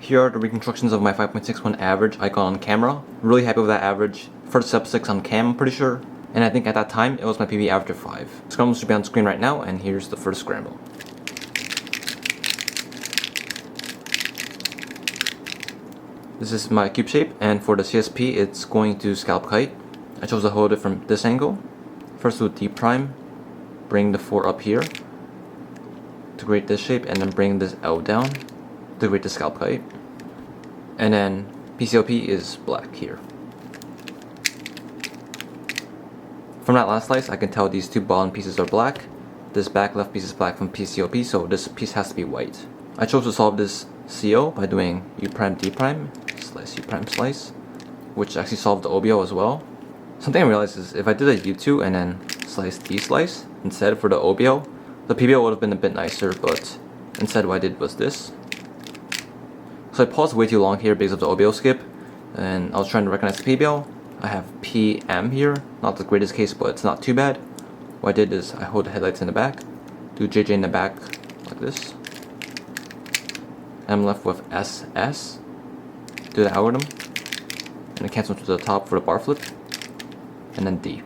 Here are the reconstructions of my 5.61 average icon on camera. Really happy with that average. First sub 6 on cam, I'm pretty sure. And I think at that time, it was my PB average of 5. Scrambles should be on screen right now, and here's the first scramble. This is my cube shape, and for the CSP, it's going to scalp kite. I chose to hold it from this angle. First with D prime, bring the 4 up here to create this shape, and then bring this L down to create the scalp kite. And then PCOP is black here. From that last slice, I can tell these two bottom pieces are black. This back left piece is black from PCOP, so this piece has to be white. I chose to solve this CO by doing U prime D prime, slice U prime slice, which actually solved the OBO as well. Something I realized is if I did a U2 and then slice D slice instead for the OBO, the PBO would have been a bit nicer, but instead what I did was this. So I paused way too long here because of the OBO skip, and I was trying to recognize the PBO. I have PM here, not the greatest case, but it's not too bad. What I did is I hold the headlights in the back, do JJ in the back like this, and I'm left with SS, do the algorithm, and then cancel to the top for the bar flip, and then D.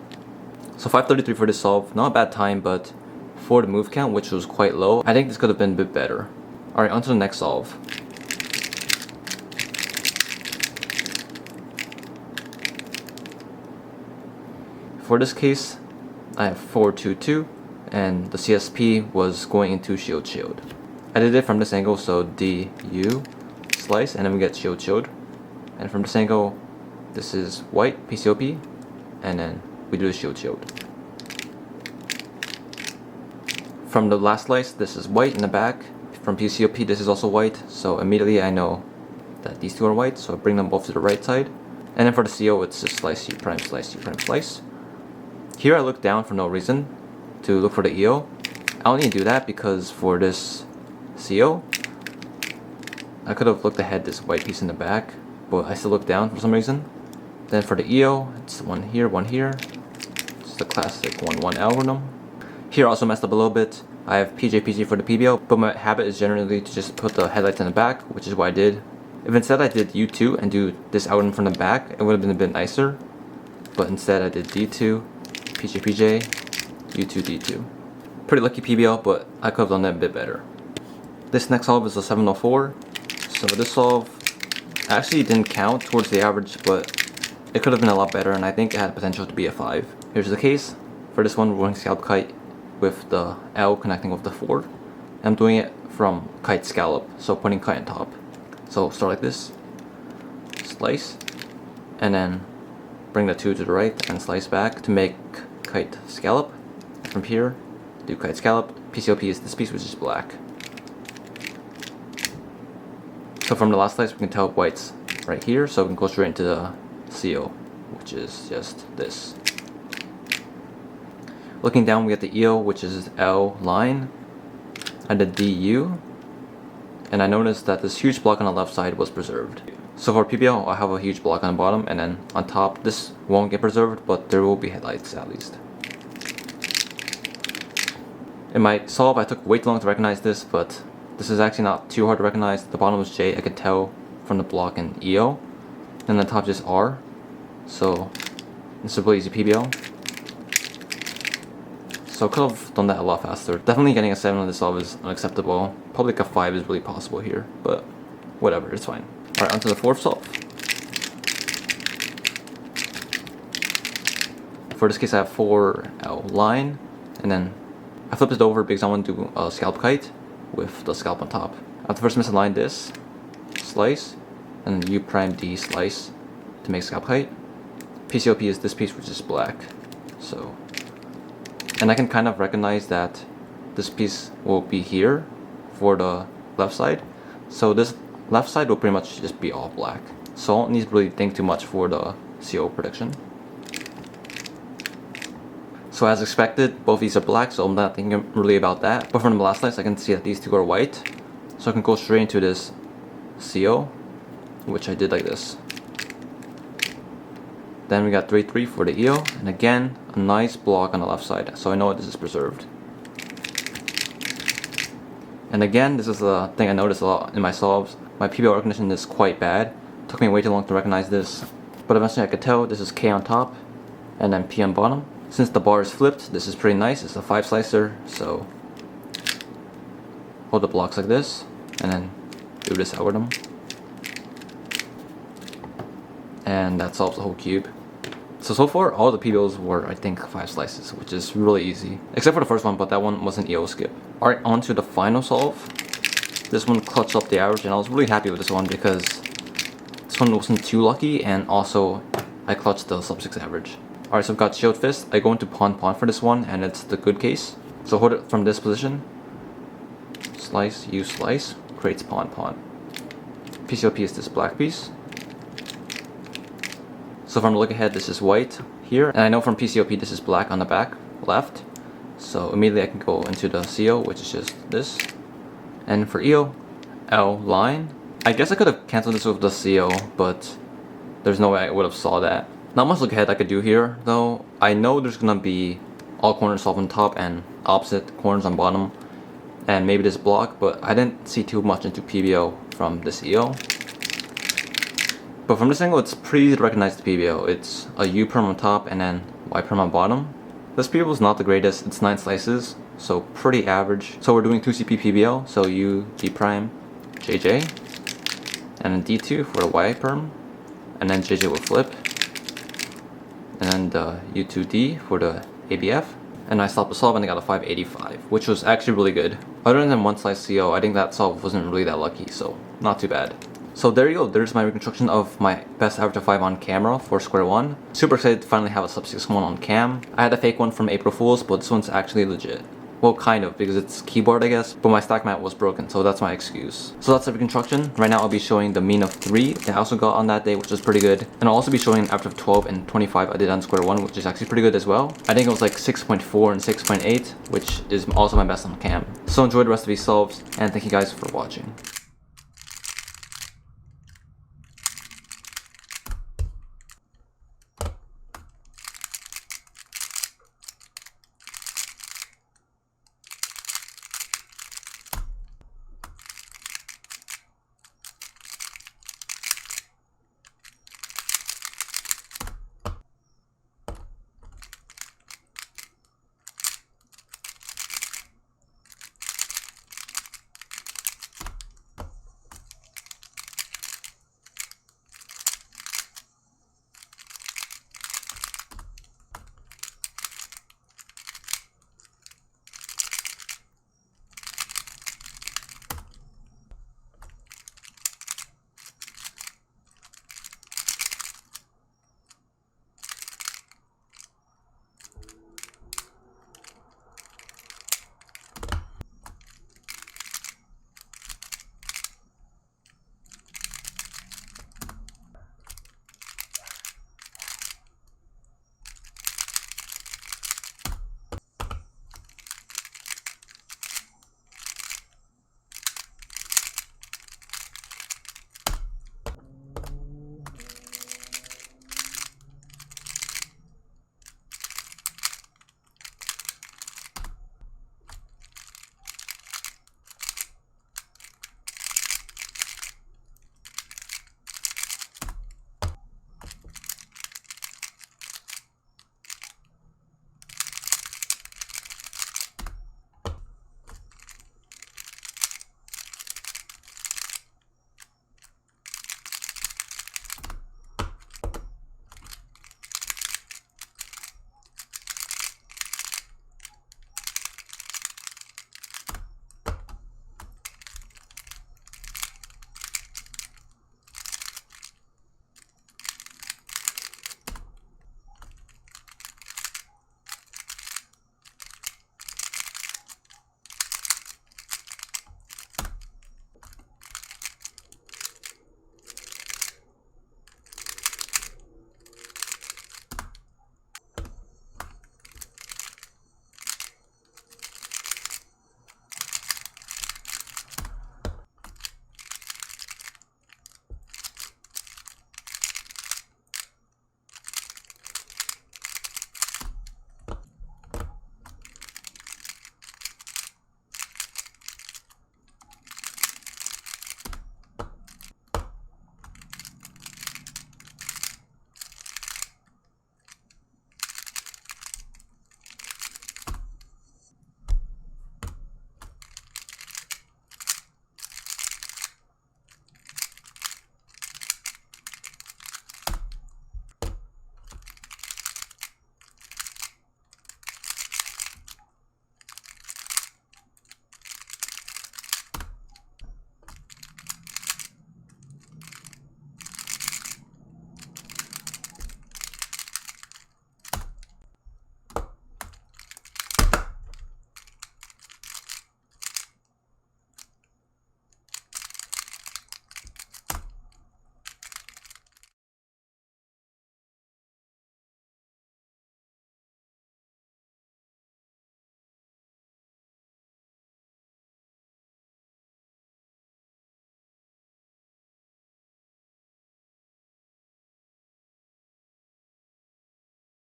So 5:33 for this solve, not a bad time, but for the move count, which was quite low, I think this could have been a bit better. Alright, on to the next solve. For this case, I have 422, and the CSP was going into shield shield. I did it from this angle, so DU slice, and then we get shield shield. And from this angle, this is white PCOP, and then we do the shield shield. From the last slice, this is white in the back. From PCOP, this is also white, so immediately I know that these two are white, so I bring them both to the right side. And then for the CO, it's just slice U prime slice U prime slice. Here I look down for no reason to look for the EO. I don't need to do that because for this CO, I could have looked ahead this white piece in the back, but I still look down for some reason. Then for the EO, it's one here, it's the classic 1-1 algorithm. Here I also messed up a little bit. I have PJPG for the PBO, but my habit is generally to just put the headlights in the back, which is what I did. If instead I did U2 and do this algorithm from the back, it would have been a bit nicer. But instead I did D2, PJ, U2, D2. Pretty lucky PBL, but I could have done that a bit better. This next solve is a 704. So this solve actually didn't count towards the average, but it could have been a lot better, and I think it had potential to be a 5. Here's the case. For this one, we're going scalp kite with the L connecting with the 4. I'm doing it from kite scallop, so putting kite on top. So start like this, slice, and then bring the 2 to the right and slice back to make kite scallop. From here, do kite scallop. PCOP is this piece, which is black. So from the last slice, we can tell white's right here, so we can go straight into the CO, which is just this. Looking down, we get the EO, which is L line, and the DU, and I noticed that this huge block on the left side was preserved. So for PBL, I have a huge block on the bottom, and then on top, this won't get preserved, but there will be headlights at least. In my solve, I took way too long to recognize this, but this is actually not too hard to recognize. The bottom was J, I could tell from the block in EO, and the top just R, so this is a really easy PBL. So I could have done that a lot faster. Definitely getting a 7 on this solve is unacceptable. Probably like a 5 is really possible here, but whatever, it's fine. Alright, on to the fourth solve. For this case, I have 4L line, and then I flipped it over because I want to do a scalp kite with the scalp on top. I have to first misalign this, slice, and then U prime D slice to make scalp kite. PCOP is this piece, which is black. So, and I can kind of recognize that this piece will be here for the left side. So this left side will pretty much just be all black. So I don't need to really think too much for the CO prediction. So as expected, both these are black, so I'm not thinking really about that. But from the last slice, I can see that these two are white. So I can go straight into this CO, which I did like this. Then we got 3-3 for the EO, and again, a nice block on the left side, so I know this is preserved. And again, this is the thing I noticed a lot in my solves. My PBL recognition is quite bad. Took me way too long to recognize this, but eventually I could tell this is K on top and then P on bottom. Since the bar is flipped, this is pretty nice. It's a 5 slicer, so hold the blocks like this and then do this algorithm. And that solves the whole cube. So far all the PBLs were, I think, 5 slices, which is really easy. Except for the first one, but that one was an EO skip. Alright, on to the final solve. This one clutched up the average, and I was really happy with this one because this one wasn't too lucky, and also I clutched the sub 6 average. Alright, so I've got shield fist. I go into pawn pawn for this one, and it's the good case. So hold it from this position. Slice, use slice, creates pawn pawn. PCOP is this black piece. So from the look ahead, this is white here, and I know from PCOP this is black on the back left. So immediately I can go into the CO, which is just this. And for EO, L line. I guess I could have cancelled this with the CO, but there's no way I would have saw that. Not much look ahead I could do here, though. I know there's gonna be all corners solved on top and opposite corners on bottom, and maybe this block, but I didn't see too much into PBO from this EO. But from this angle, it's pretty easy to recognize the PBO. It's a U perm on top and then Y perm on bottom. This PBO is not the greatest. It's 9 slices, so pretty average. So we're doing 2CP PBO, so U, G prime, JJ, and then D2 for the Y perm, and then JJ will flip, and then the U2D for the ABF. And I stopped the solve and I got a 585, which was actually really good. Other than 1 slice CO, I think that solve wasn't really that lucky, so not too bad. So there you go, there's my reconstruction of my best average of 5 on camera for Square-1. Super excited to finally have a sub 6 one on cam. I had a fake one from April Fool's, but this one's actually legit. Well, kind of, because it's keyboard, I guess, but my stack mat was broken, so that's my excuse. So that's the reconstruction. Right now I'll be showing the mean of 3 that I also got on that day, which was pretty good. And I'll also be showing an average of 12 and 25 I did on Square-1, which is actually pretty good as well. I think it was like 6.4 and 6.8, which is also my best on cam. So enjoy the rest of these solves, and thank you guys for watching.